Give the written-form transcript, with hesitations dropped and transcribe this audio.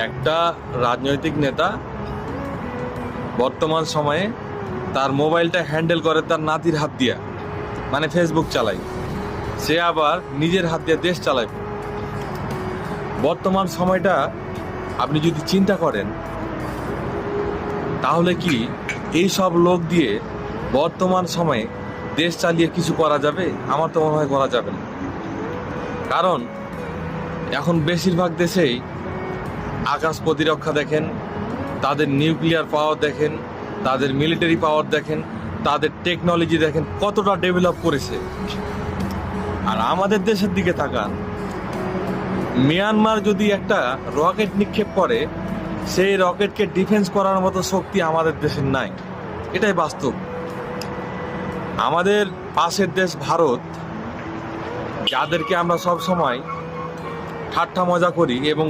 একটা রাজনৈতিক নেতা বর্তমান সময়ে তার মোবাইলটা হ্যান্ডেল করে তার নাতির হাত দিয়া, মানে ফেসবুক চালায়। সে আবার নিজের হাত দিয়ে দেশ চালায়। বর্তমান সময়টা আপনি যদি চিন্তা করেন, তাহলে কি এই সব লোক দিয়ে বর্তমান সময়ে দেশ চালিয়ে কিছু করা যাবে? আমার তো মনে হয় করা যাবে না। কারণ এখন বেশিরভাগ দেশেই আকাশ প্রতিরক্ষা দেখেন, তাদের নিউক্লিয়ার পাওয়ার দেখেন, তাদের মিলিটারি পাওয়ার দেখেন, তাদের টেকনোলজি দেখেন কতটা ডেভেলপ করেছে। আর আমাদের দেশের দিকে তাকান, মিয়ানমার যদি একটা রকেট নিক্ষেপ করে, সেই রকেটকে ডিফেন্স করার মতো শক্তি আমাদের দেশের নাই। এটাই বাস্তব। আমাদের পাশের দেশ ভারত, যাদেরকে আমরা সব সময় ঠাট্টা মজা করি এবং